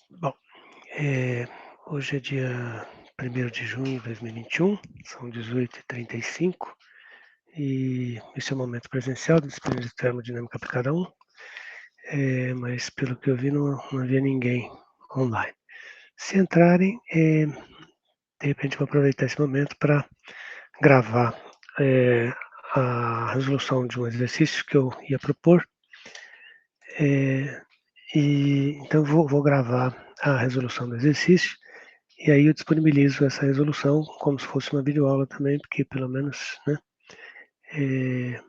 Bom, hoje é dia 1º de junho de 2021, são 18h35, e esse é o momento presencial do disciplina de termodinâmica aplicada 1, mas pelo que eu vi não havia ninguém online. Se entrarem, de repente vou aproveitar esse momento para gravar a resolução de um exercício que eu ia propor, então vou gravar a resolução do exercício. E aí eu disponibilizo essa resolução como se fosse uma videoaula também, porque pelo menos, né? É,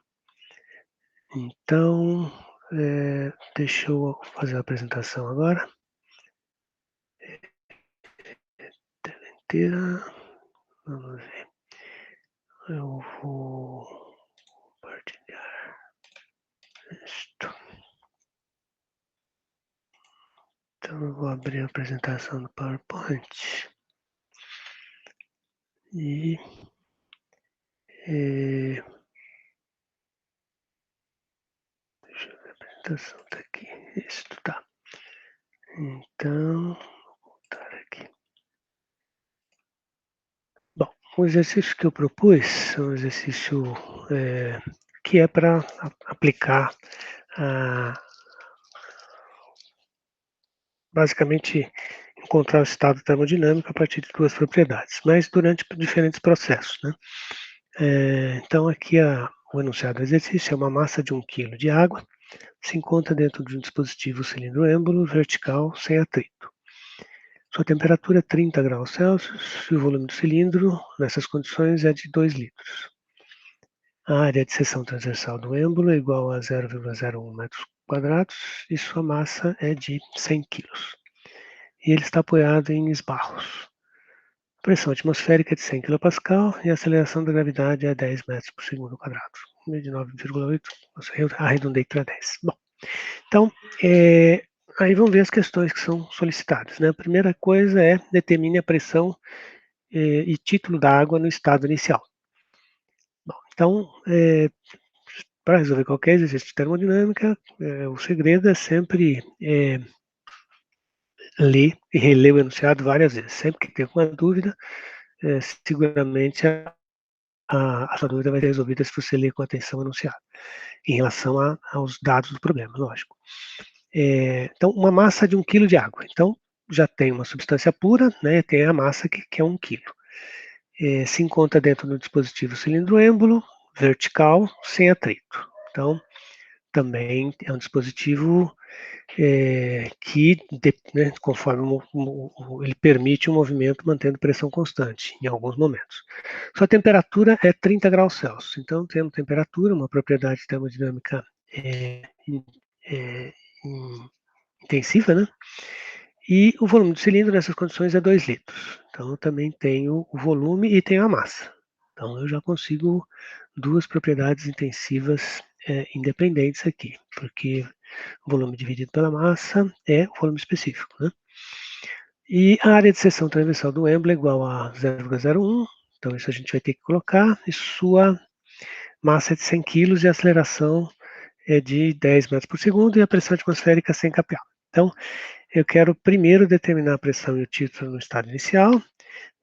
então, deixa eu fazer a apresentação agora. Tela inteira. Vamos ver. Eu vou compartilhar isto. Então eu vou abrir a apresentação do PowerPoint. E deixa eu ver, a apresentação está aqui. Isso, tá. Então, vou voltar aqui. Bom, o exercício que eu propus é um exercício que é para aplicar basicamente encontrar o estado termodinâmico a partir de duas propriedades, mas durante diferentes processos, né? Então aqui o enunciado do exercício é uma massa de 1 kg de água, se encontra dentro de um dispositivo cilindro-êmbolo vertical sem atrito. Sua temperatura é 30 graus Celsius e o volume do cilindro, nessas condições, é de 2 litros. A área de seção transversal do êmbolo é igual a 0,01 metros quadrados e sua massa é de 100 quilos. E ele está apoiado em esbarros. A pressão atmosférica é de 100 kPa e a aceleração da gravidade é 10 metros por segundo quadrado. De 9,8, eu arredondei para 10. Bom, então, aí vamos ver as questões que são solicitadas, né? A primeira coisa é determine a pressão e título da água no estado inicial. Bom, então, para resolver qualquer exercício de termodinâmica, o segredo é sempre ler e reler o enunciado várias vezes. Sempre que tem alguma dúvida, seguramente a sua dúvida vai ser resolvida se você ler com atenção o enunciado, em relação aos dados do problema, lógico. Então, uma massa de 1 kg de água. Então, já tem uma substância pura, né, tem a massa que é 1 kg. Se encontra dentro do dispositivo cilindro-êmbolo, vertical, sem atrito. Então, também é um dispositivo que, né, conforme ele permite o movimento mantendo pressão constante em alguns momentos. Sua temperatura é 30 graus Celsius. Então, temos temperatura, uma propriedade termodinâmica intensiva, né? E o volume do cilindro nessas condições é 2 litros. Então, eu também tenho o volume e tenho a massa. Então, eu já consigo duas propriedades intensivas independentes aqui, porque o volume dividido pela massa é o volume específico, né? E a área de seção transversal do êmbolo é igual a 0,01, então isso a gente vai ter que colocar, e sua massa é de 100 kg e a aceleração é de 10 metros por segundo e a pressão atmosférica 100 kPa. Então, eu quero primeiro determinar a pressão e o título no estado inicial,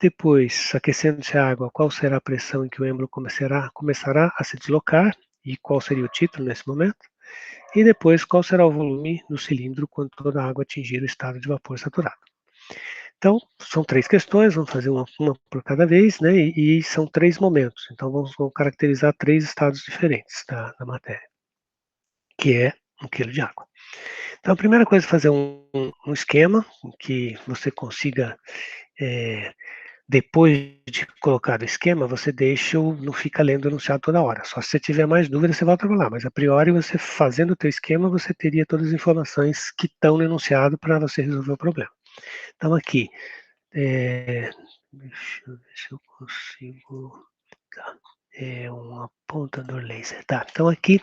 depois, aquecendo-se a água, qual será a pressão em que o êmbolo começará a se deslocar e qual seria o título nesse momento, e depois qual será o volume do cilindro quando toda a água atingir o estado de vapor saturado. Então, são 3 questões, vamos fazer uma por cada vez, né? E são 3 momentos. Então, vamos caracterizar 3 estados diferentes da matéria, que é 1 quilo de água. Então, a primeira coisa é fazer um esquema em que você consiga, depois de colocar o esquema, você não fica lendo o enunciado toda hora. Só se você tiver mais dúvidas, você volta para lá. Mas, a priori, você fazendo o teu esquema, você teria todas as informações que estão no enunciado para você resolver o problema. Então, aqui, deixa eu ver se eu consigo. Tá. É um apontador laser. Tá. Então aqui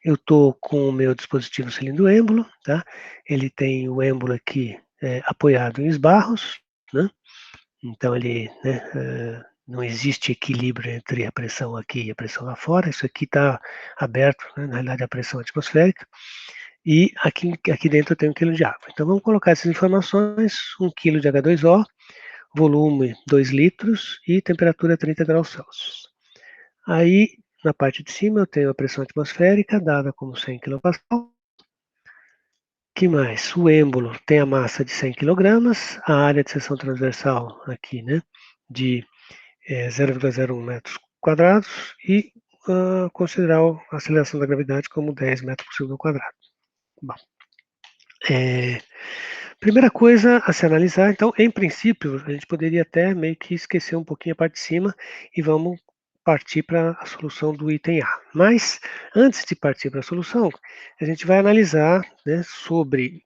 eu estou com o meu dispositivo cilindro-êmbolo, tá? Ele tem o êmbolo aqui apoiado em esbarros, né? Então ele, né, não existe equilíbrio entre a pressão aqui e a pressão lá fora. Isso aqui está aberto, né, na realidade, a pressão atmosférica. e aqui dentro eu tenho 1 kg de água. Então vamos colocar essas informações, 1 kg de H2O, volume 2 litros e temperatura 30 graus Celsius. Aí, na parte de cima, eu tenho a pressão atmosférica, dada como 100 kPa. Que mais? O êmbolo tem a massa de 100 kg, a área de seção transversal aqui, né, de 0,01 metros quadrados e considerar a aceleração da gravidade como 10 metros por segundo ao quadrado. Bom, primeira coisa a se analisar, então, em princípio, a gente poderia até meio que esquecer um pouquinho a parte de cima e vamos partir para a solução do item A. Mas, antes de partir para a solução, a gente vai analisar, né, sobre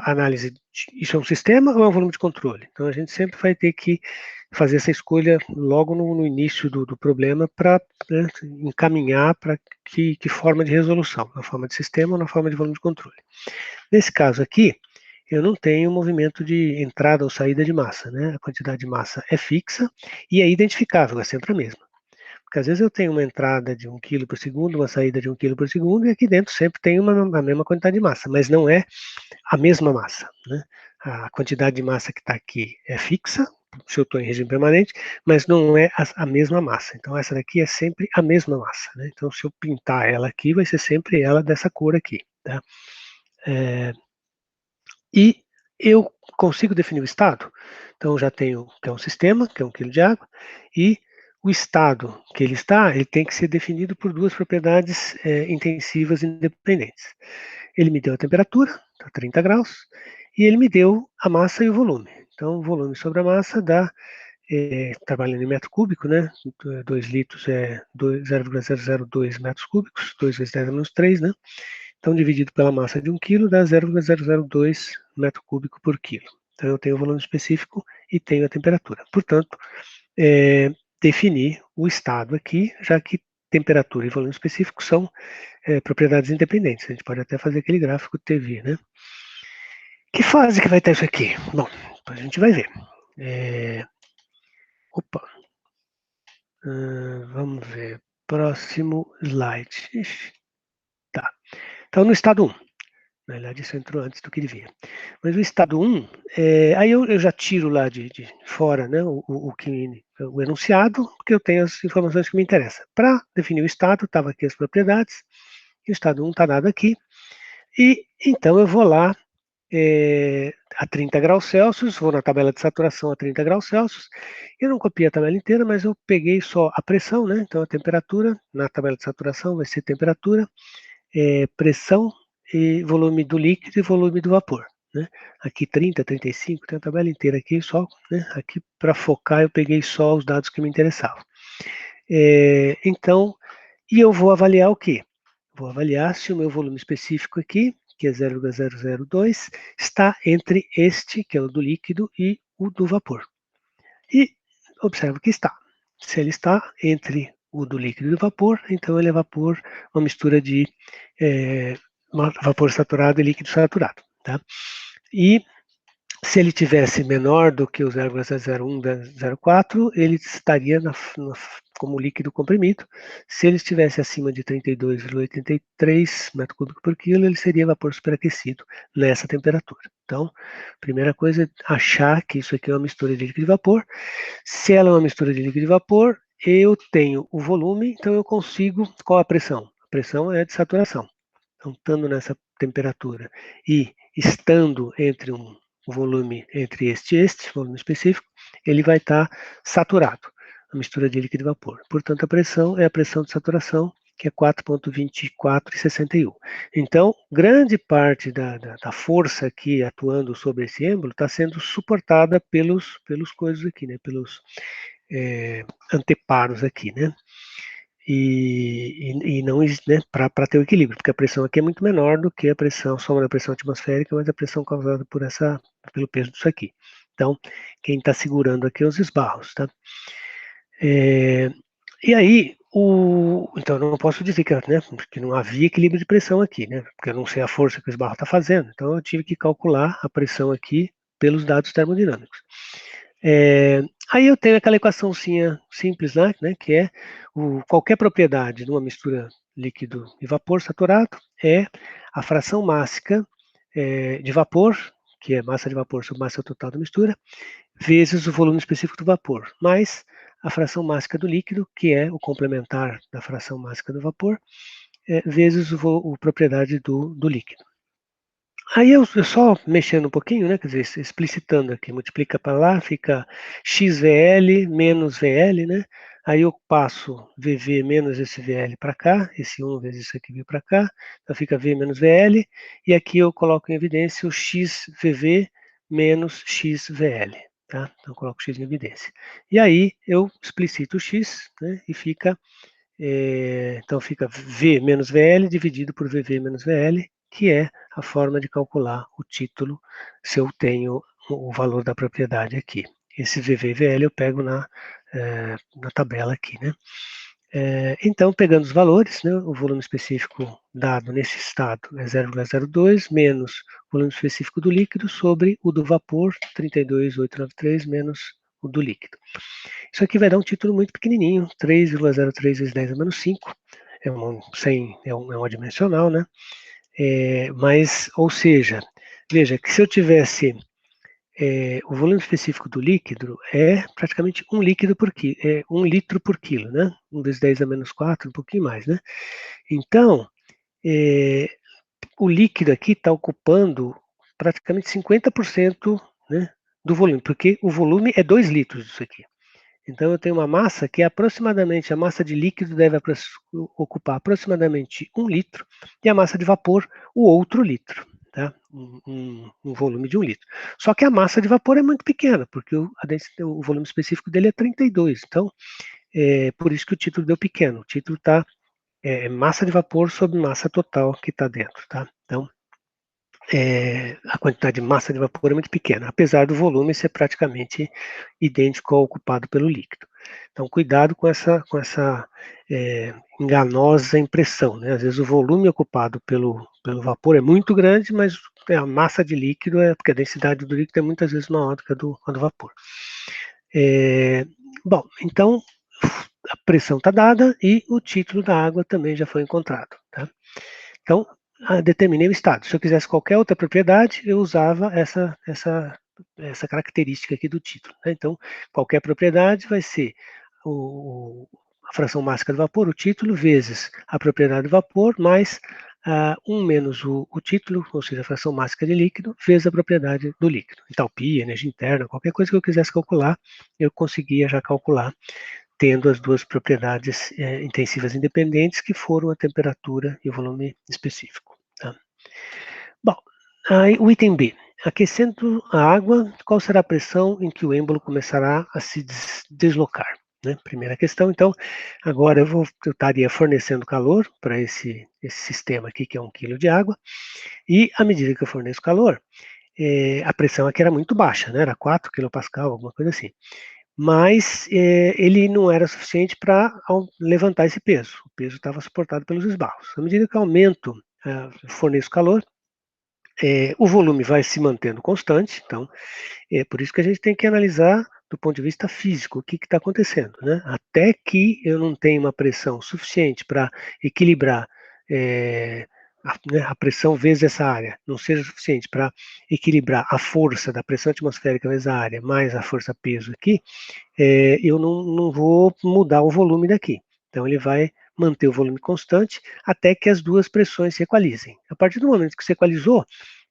análise, isso é um sistema ou é um volume de controle? Então, a gente sempre vai ter que fazer essa escolha logo no início do problema para, né, encaminhar para que forma de resolução, na forma de sistema ou na forma de volume de controle. Nesse caso aqui, eu não tenho movimento de entrada ou saída de massa, né? A quantidade de massa é fixa e é identificável, é sempre a mesma. Porque às vezes eu tenho uma entrada de 1 kg por segundo, uma saída de 1 kg por segundo, e aqui dentro sempre tem a mesma quantidade de massa, mas não é a mesma massa, né? A quantidade de massa que está aqui é fixa, se eu estou em regime permanente, mas não é a mesma massa. Então essa daqui é sempre a mesma massa, né? Então se eu pintar ela aqui, vai ser sempre ela dessa cor aqui, tá? E eu consigo definir o estado. Então já tenho que é um sistema, que é 1 kg de água, e o estado que ele está, ele tem que ser definido por duas propriedades intensivas independentes. Ele me deu a temperatura, tá 30 graus, e ele me deu a massa e o volume. Então, o volume sobre a massa dá, trabalhando em metro cúbico, né? 2 litros é 0,002 metros cúbicos, 2 vezes 10 a menos 3, né? Então, dividido pela massa de 1 kg, dá 0,002 metro cúbico por quilo. Então, eu tenho o volume específico e tenho a temperatura. Portanto, definir o estado aqui, já que temperatura e volume específico são propriedades independentes. A gente pode até fazer aquele gráfico TV, né? Que fase que vai estar isso aqui? Bom, a gente vai ver. Opa, vamos ver. Próximo slide. Ixi, tá. Então, no estado 1. Na verdade, isso entrou antes do que devia. Mas o estado 1, aí eu já tiro lá de fora, né, o enunciado, porque eu tenho as informações que me interessam. Para definir o estado, estava aqui as propriedades, e o estado 1 está dado aqui, e então eu vou lá a 30 graus Celsius, vou na tabela de saturação a 30 graus Celsius, eu não copiei a tabela inteira, mas eu peguei só a pressão, né, então a temperatura, na tabela de saturação vai ser temperatura, pressão e volume do líquido e volume do vapor. Né? Aqui 30, 35, tem a tabela inteira aqui, só, né? Aqui para focar eu peguei só os dados que me interessavam. Então, e eu vou avaliar o quê? Vou avaliar se o meu volume específico aqui, que é 0,002, está entre este, que é o do líquido, e o do vapor. E observo que está. Se ele está entre o do líquido e do vapor, então ele é vapor, uma mistura de vapor saturado e líquido saturado. Tá? E se ele tivesse menor do que o 0,0104, ele estaria como líquido comprimido. Se ele estivesse acima de 32,83 metros cúbicos por quilo, ele seria vapor superaquecido nessa temperatura. Então, primeira coisa é achar que isso aqui é uma mistura de líquido e vapor. Se ela é uma mistura de líquido e vapor, eu tenho o volume, então eu consigo. Qual a pressão? A pressão é de saturação. Então, estando nessa temperatura e estando entre um volume entre este e este, volume específico, ele vai estar saturado, a mistura de líquido e vapor. Portanto, a pressão é a pressão de saturação, que é 4,2461. Então, grande parte da força aqui atuando sobre esse êmbolo está sendo suportada pelos coisas aqui, né, pelos anteparos aqui, né? E não, né, para ter o equilíbrio, porque a pressão aqui é muito menor do que a pressão, soma da pressão atmosférica, mas a pressão causada pelo peso disso aqui. Então, quem está segurando aqui é os esbarros, tá? E aí, então eu não posso dizer né, que não havia equilíbrio de pressão aqui, né? Porque eu não sei a força que o esbarro está fazendo. Então eu tive que calcular a pressão aqui pelos dados termodinâmicos. Aí eu tenho aquela equaçãozinha simples lá, né, que é qualquer propriedade de uma mistura líquido e vapor saturado é a fração mássica de vapor, que é massa de vapor sobre massa total da mistura, vezes o volume específico do vapor, mais a fração mássica do líquido, que é o complementar da fração mássica do vapor, vezes a propriedade do líquido. Aí eu só mexendo um pouquinho, né, quer dizer, explicitando aqui, multiplica para lá, fica XVL menos VL, né? Aí eu passo VV menos esse VL para cá, esse 1 vezes isso aqui vir para cá, então fica V menos VL, e aqui eu coloco em evidência o XVV menos XVL, tá? Então eu coloco X em evidência. E aí eu explicito o X, né, e fica então fica V menos VL dividido por VV menos VL, que é a forma de calcular o título se eu tenho o valor da propriedade aqui. Esse VV e VL eu pego na tabela aqui, né? Então, pegando os valores, né, o volume específico dado nesse estado é 0,02 menos o volume específico do líquido sobre o do vapor, 32.893 menos o do líquido. Isso aqui vai dar um título muito pequenininho, 3,03 vezes 10 a menos 5, é um adimensional, né? Mas, ou seja, veja que se eu tivesse o volume específico do líquido é praticamente 1 litro por quilo, né? 1 vezes 10 a menos 4, um pouquinho mais, né? Então, o líquido aqui está ocupando praticamente 50%, né, do volume, porque o volume é 2 litros disso aqui. Então, eu tenho uma massa que é aproximadamente, a massa de líquido deve ocupar aproximadamente 1 litro, e a massa de vapor, o outro litro, tá? Um volume de 1 litro. Só que a massa de vapor é muito pequena, porque o volume específico dele é 32. Então, por isso que o título deu pequeno. O título está massa de vapor sobre massa total que está dentro, tá? Então, a quantidade de massa de vapor é muito pequena, apesar do volume ser praticamente idêntico ao ocupado pelo líquido. Então, cuidado com essa enganosa impressão, né? Às vezes o volume ocupado pelo vapor é muito grande, mas a massa de líquido porque a densidade do líquido é muitas vezes maior do que a do vapor. Bom, então a pressão está dada e o título da água também já foi encontrado, tá? Então, determinei o estado. Se eu quisesse qualquer outra propriedade, eu usava essa característica aqui do título, né? Então, qualquer propriedade vai ser a fração mássica do vapor, o título, vezes a propriedade do vapor, mais 1 menos o título, ou seja, a fração mássica de líquido, vezes a propriedade do líquido. Entalpia, energia interna, qualquer coisa que eu quisesse calcular, eu conseguia já calcular tendo as duas propriedades intensivas independentes, que foram a temperatura e o volume específico. Tá? Bom, aí o item B. Aquecendo a água, qual será a pressão em que o êmbolo começará a se deslocar? Né? Primeira questão, então, agora eu estaria fornecendo calor para esse sistema aqui, que é 1 kg de água, e à medida que eu forneço calor, a pressão aqui era muito baixa, né? Era 4 kPa, alguma coisa assim. Mas ele não era suficiente para levantar esse peso. O peso estava suportado pelos esbarros. À medida que eu aumento, forneço calor, o volume vai se mantendo constante. Então, é por isso que a gente tem que analisar do ponto de vista físico o que está acontecendo, né? Até que eu não tenha uma pressão suficiente para equilibrar a pressão vezes essa área não seja suficiente para equilibrar a força da pressão atmosférica vezes a área mais a força peso aqui, eu não vou mudar o volume daqui. Então, ele vai manter o volume constante até que as duas pressões se equalizem. A partir do momento que se equalizou,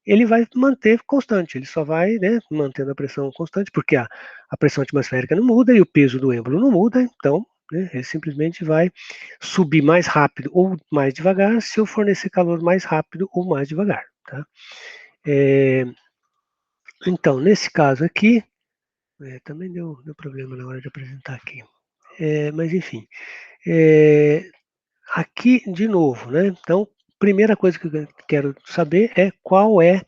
ele vai manter constante, ele só vai, né, mantendo a pressão constante, porque a pressão atmosférica não muda e o peso do êmbolo não muda, então, né, ele simplesmente vai subir mais rápido ou mais devagar se eu fornecer calor mais rápido ou mais devagar. Tá? Então, nesse caso aqui, também deu problema na hora de apresentar aqui. Mas, enfim, aqui de novo, né? Então, primeira coisa que eu quero saber é qual é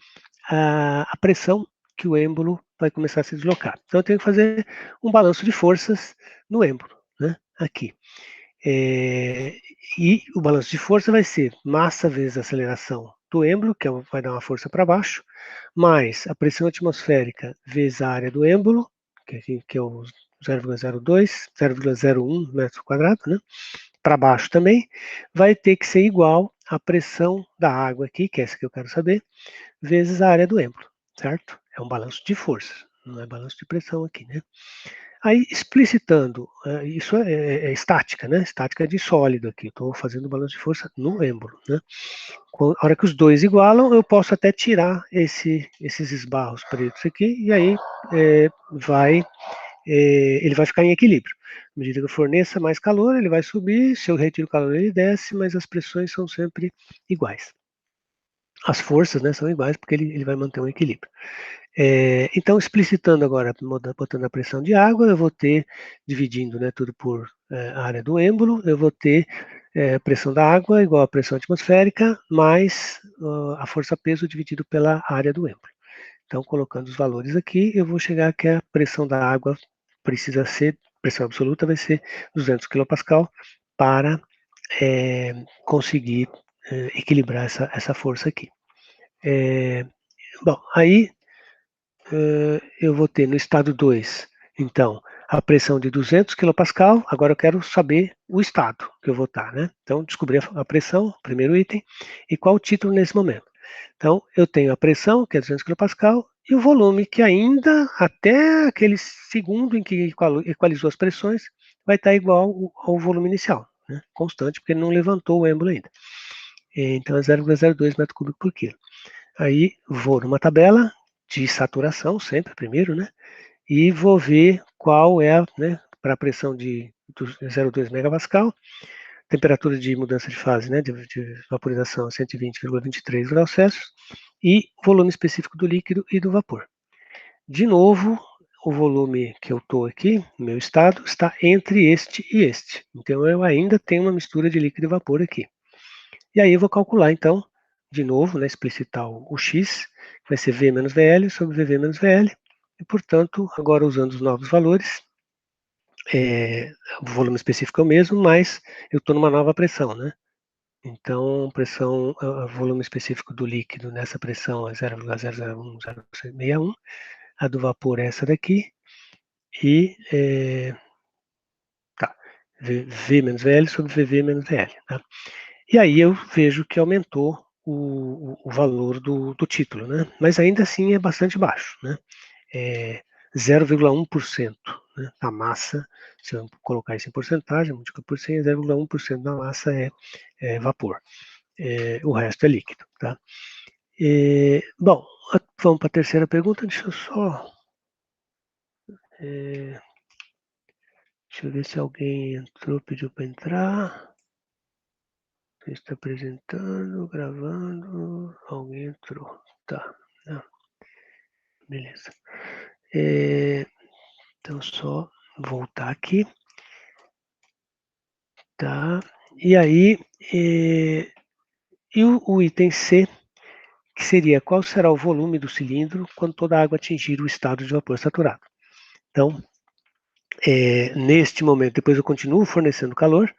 a pressão que o êmbolo vai começar a se deslocar. Então, eu tenho que fazer um balanço de forças no êmbolo, né? Aqui. E o balanço de força vai ser massa vezes a aceleração do êmbolo, que vai dar uma força para baixo, mais a pressão atmosférica vezes a área do êmbolo, que é o 0,01 metro quadrado, né? Para baixo também, vai ter que ser igual a pressão da água aqui, que é essa que eu quero saber, vezes a área do êmbolo, certo? É um balanço de força, não é balanço de pressão aqui, né? Aí, explicitando, isso é estática, né? Estática de sólido aqui. Estou fazendo o balanço de força no êmbolo, né? A hora que os dois igualam, eu posso até tirar esses esbarros pretos aqui, e aí é, ele vai ficar em equilíbrio. À medida que eu forneça mais calor, ele vai subir, se eu retiro o calor, ele desce, mas as pressões são sempre iguais. As forças, né, são iguais, porque ele vai manter um equilíbrio. Então, explicitando agora, botando a pressão de água, eu vou ter, dividindo, né, tudo por a área do êmbolo, eu vou ter a pressão da água igual à pressão atmosférica, mais a força-peso dividido pela área do êmbolo. Então, colocando os valores aqui, eu vou chegar que a pressão da água precisa ser, pressão absoluta vai ser 200 kPa para conseguir equilibrar essa força aqui. Bom, aí eu vou ter no estado 2, então, a pressão de 200 kPa, agora eu quero saber o estado que eu vou estar, né? Então, descobri a pressão, primeiro item, e qual o título nesse momento. Então, eu tenho a pressão, que é 200 kPa, e o volume, que ainda, até aquele segundo em que equalizou as pressões, vai estar igual ao volume inicial, né? Constante, porque ele não levantou o êmbolo ainda. Então, é 0,02 metro cúbico por quilo. Aí, vou numa tabela de saturação, sempre primeiro, né? E vou ver qual é, né, para a pressão de 0,2 megapascal, temperatura de mudança de fase, né, de vaporização 120,23 graus Celsius, e volume específico do líquido e do vapor. De novo, o volume que eu estou aqui, no meu estado, está entre este e este. Então, eu ainda tenho uma mistura de líquido e vapor aqui. E aí eu vou calcular, então, de novo, né, explicitar o x, que vai ser V menos VL sobre VV menos VL, e, portanto, agora usando os novos valores, o volume específico é o mesmo, mas eu estou numa nova pressão, né? Então, pressão, volume específico do líquido nessa pressão é 0,0010661, a do vapor é essa daqui, e tá, V menos VL sobre VV menos VL, tá? E aí eu vejo que aumentou o valor do título, né? Mas ainda assim é bastante baixo, né? É 0,1%, né, da massa, se eu colocar isso em porcentagem, multiplica por 100, 0,1% da massa é vapor. O resto é líquido, tá? Bom, vamos para a terceira pergunta, deixa eu só... deixa eu ver se alguém entrou, pediu para entrar. Está apresentando, gravando, alguém entrou, tá, não, beleza. Então, só voltar aqui, tá? E aí, e o item C, que seria qual será o volume do cilindro quando toda a água atingir o estado de vapor saturado. Então, neste momento, depois eu continuo fornecendo calor,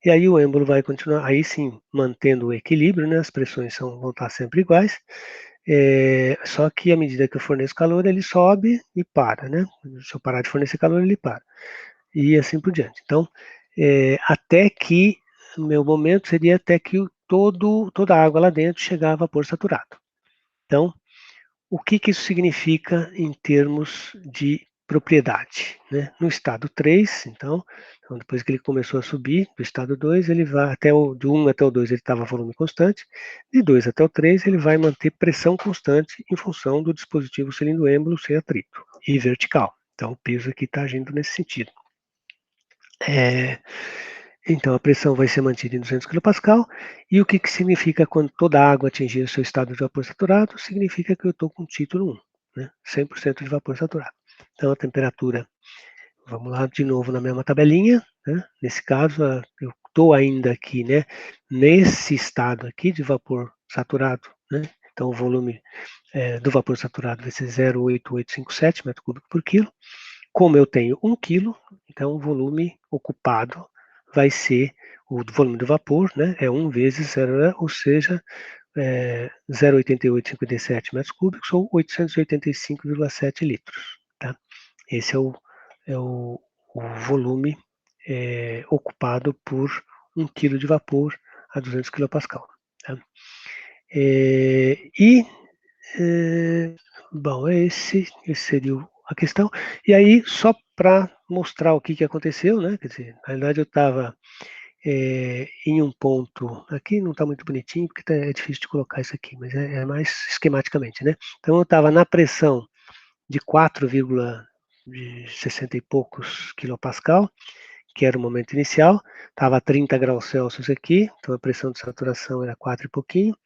e aí o êmbolo vai continuar, aí sim, mantendo o equilíbrio, né? As pressões vão estar sempre iguais, só que à medida que eu forneço calor, ele sobe e para, né? Se eu parar de fornecer calor, ele para. E assim por diante. Então, até que, no meu momento, seria até que toda a água lá dentro chegar a vapor saturado. Então, o que isso significa em termos de propriedade, né? No estado 3, então, depois que ele começou a subir, do estado 2, ele vai do 1 até o 2 ele estava volume constante, de 2 até o 3 ele vai manter pressão constante em função do dispositivo cilindro-êmbolo sem atrito e vertical. Então, o peso aqui está agindo nesse sentido. Então, a pressão vai ser mantida em 200 kPa. E o que significa quando toda a água atingir o seu estado de vapor saturado? Significa que eu estou com título 1, né? 100% de vapor saturado. Então, a temperatura, vamos lá de novo na mesma tabelinha, né? Nesse caso, eu estou ainda aqui, né? Nesse estado aqui de vapor saturado, né? Então, o volume do vapor saturado vai ser 0,8857 metro cúbico por quilo. Como eu tenho 1 quilo, então o volume ocupado vai ser o volume do vapor, né? É 1 vezes 0, ou seja, 0,8857 metros cúbicos ou 885,7 litros. Tá? Esse é o volume ocupado por 1 quilo de vapor a 200 kPa. Tá? Bom, esse seria a questão. E aí, só para mostrar o que aconteceu, né? Quer dizer, na realidade eu estava em um ponto, aqui não está muito bonitinho, porque é difícil de colocar isso aqui, mas é mais esquematicamente, né? Então eu estava na pressão de 4,60 e poucos kilopascal, que era o momento inicial, estava a 30 graus Celsius aqui, então a pressão de saturação era 4 e pouquinho,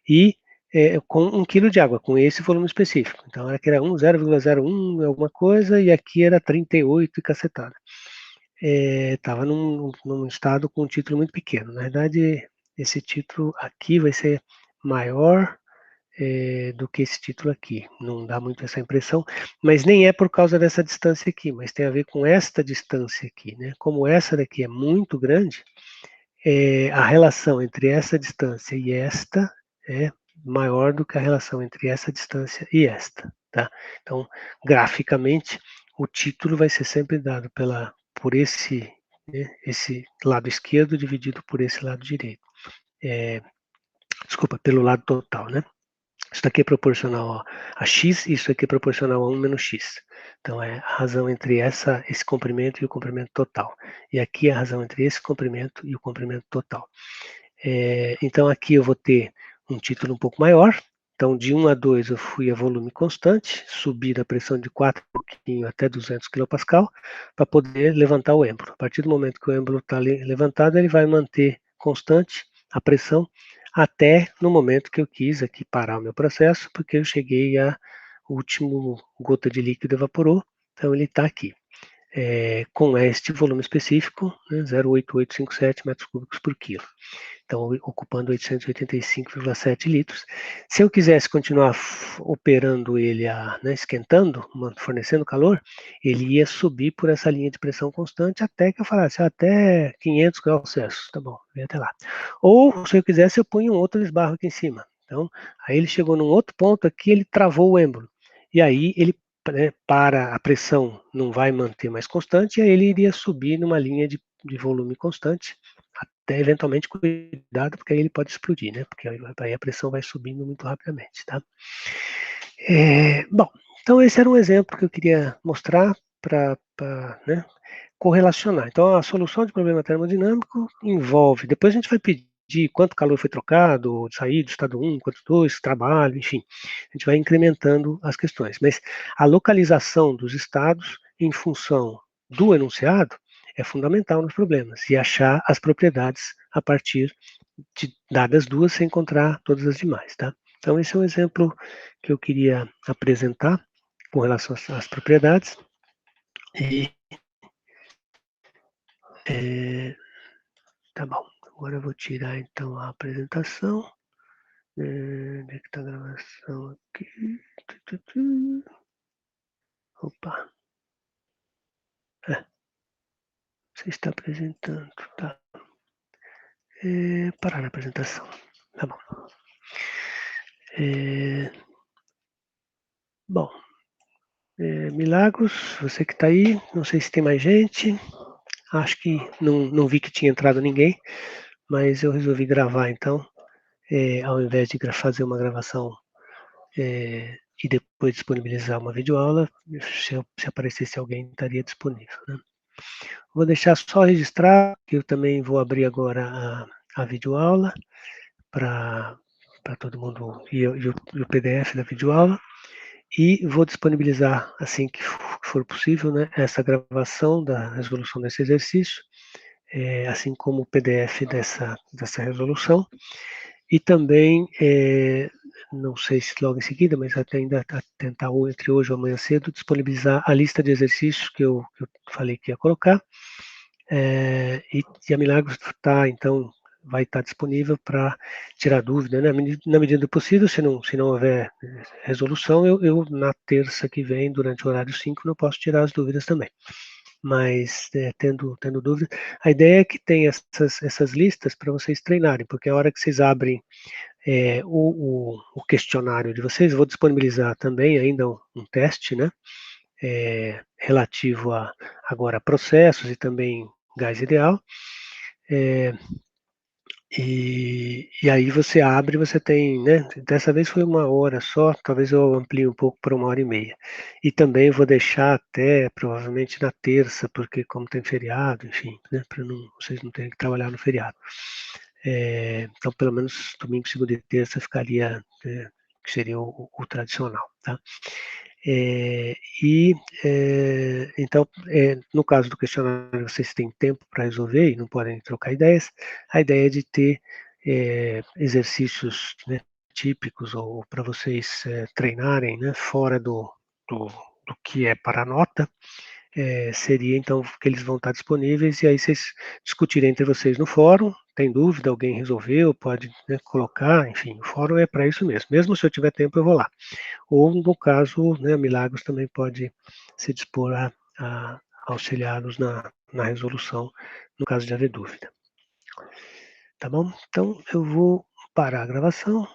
e com 1 quilo de água, com esse volume específico. Então aqui era 0,01 alguma coisa, e aqui era 38 e cacetada. Estava num estado com um título muito pequeno. Na verdade, esse título aqui vai ser maior do que esse título aqui. Não dá muito essa impressão, mas nem é por causa dessa distância aqui, mas tem a ver com esta distância aqui, né? Como essa daqui é muito grande, a relação entre essa distância e esta é maior do que a relação entre essa distância e esta, tá? Então, graficamente, o título vai ser sempre dado por esse, né, esse lado esquerdo dividido por esse lado direito. Desculpa, pelo lado total, né? Isso daqui é proporcional a x, isso aqui é proporcional a 1 menos x. Então, é a razão entre esse comprimento e o comprimento total. E aqui é a razão entre esse comprimento e o comprimento total. Então, aqui eu vou ter um título um pouco maior. Então, de 1 a 2 eu fui a volume constante, subi da pressão de 4 até 200 kPa para poder levantar o êmbolo. A partir do momento que o êmbolo está levantado, ele vai manter constante a pressão até no momento que eu quis aqui parar o meu processo, porque eu cheguei a último gota de líquido evaporou, então ele está aqui. Com este volume específico, né, 0,8857 metros cúbicos por quilo. Então, ocupando 885,7 litros. Se eu quisesse continuar operando ele, né, esquentando, fornecendo calor, ele ia subir por essa linha de pressão constante até que eu falasse, até 500 graus Celsius. Tá bom, ia até lá. Ou, se eu quisesse, eu punho um outro esbarro aqui em cima. Então, aí ele chegou num outro ponto aqui, ele travou o êmbolo. E aí ele para a pressão não vai manter mais constante, e aí ele iria subir numa linha de volume constante, até eventualmente cuidado, porque aí ele pode explodir, né? Porque aí a pressão vai subindo muito rapidamente, tá? Bom, então esse era um exemplo que eu queria mostrar para né, correlacionar. Então, a solução de problema termodinâmico envolve, depois a gente vai pedir quanto calor foi trocado, saído, estado 1, quanto 2, trabalho, enfim. A gente vai incrementando as questões. Mas a localização dos estados em função do enunciado é fundamental nos problemas, e achar as propriedades a partir de dadas duas sem encontrar todas as demais, tá? Então, esse é um exemplo que eu queria apresentar com relação às propriedades. E tá bom, agora eu vou tirar então a apresentação. Onde é que tá a gravação aqui? Opa, você está apresentando, tá? Parar a apresentação, tá bom. Bom, Milagros, você que está aí, não sei se tem mais gente, acho que não vi que tinha entrado ninguém, mas eu resolvi gravar então, ao invés de fazer uma gravação e depois disponibilizar uma videoaula, se aparecesse alguém estaria disponível, né? Vou deixar só registrar, que eu também vou abrir agora a videoaula para todo mundo, e o PDF da videoaula, e vou disponibilizar, assim que for possível, né, essa gravação da resolução desse exercício, assim como o PDF dessa resolução, e também, não sei se logo em seguida, mas até ainda tentar entre hoje ou amanhã cedo, disponibilizar a lista de exercícios que eu falei que ia colocar, e a Milagros então, vai estar disponível para tirar dúvida, né? Na medida do possível, se não houver resolução, eu na terça que vem, durante o horário 5, não posso tirar as dúvidas também. Mas, tendo dúvida, a ideia é que tenha essas listas para vocês treinarem, porque a hora que vocês abrem o questionário de vocês, eu vou disponibilizar também ainda um teste, né? Relativo agora a processos e também gás ideal. E aí você abre, você tem, né, dessa vez foi 1 hora só, talvez eu amplie um pouco para 1 hora e meia. E também vou deixar até provavelmente na terça, porque como tem feriado, enfim, né, para vocês não terem que trabalhar no feriado. Então pelo menos domingo, segunda e terça ficaria, que seria o tradicional, tá? É, e, então, no caso do questionário, vocês têm tempo para resolver e não podem trocar ideias. A ideia é de ter exercícios, né, típicos ou para vocês treinarem, né, fora do, do que é para a nota, seria então que eles vão estar disponíveis e aí vocês discutirem entre vocês no fórum. Tem dúvida, alguém resolveu, pode, né, colocar, enfim, o fórum é para isso mesmo. Mesmo se eu tiver tempo, eu vou lá. Ou, no caso, né, a Milagros também pode se dispor a auxiliá-los na resolução, no caso de haver dúvida. Tá bom? Então, eu vou parar a gravação.